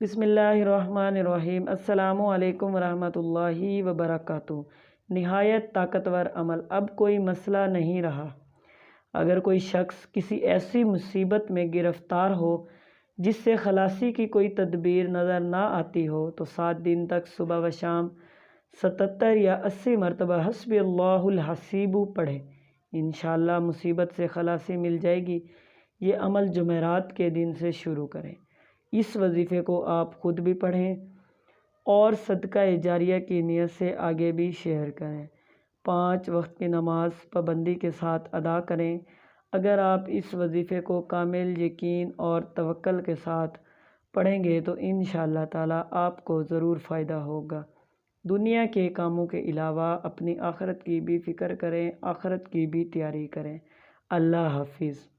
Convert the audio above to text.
بسم اللہ الرحمن الرحیم۔ السلام علیکم ورحمۃ اللہ وبرکاتہ۔ نہایت طاقتور عمل۔ اب کوئی مسئلہ نہیں رہا۔ اگر کوئی شخص کسی ایسی مصیبت میں گرفتار ہو جس سے خلاصی کی کوئی تدبیر نظر نہ آتی ہو تو 7 دن تک صبح و شام 77 یا 80 مرتبہ حسبی اللہ الحسیب پڑھے۔ انشاءاللہ مصیبت سے خلاصی مل جائے گی۔ یہ عمل جمعرات کے دن سے شروع کریں۔ اس وظیفے کو آپ خود بھی پڑھیں اور صدقہ جاریہ کی نیت سے آگے بھی شیئر کریں۔ 5 وقت کی نماز پابندی کے ساتھ ادا کریں۔ اگر آپ اس وظیفے کو کامل یقین اور توکل کے ساتھ پڑھیں گے تو انشاءاللہ تعالیٰ آپ کو ضرور فائدہ ہوگا۔ دنیا کے کاموں کے علاوہ اپنی آخرت کی بھی فکر کریں، آخرت کی بھی تیاری کریں۔ اللہ حافظ۔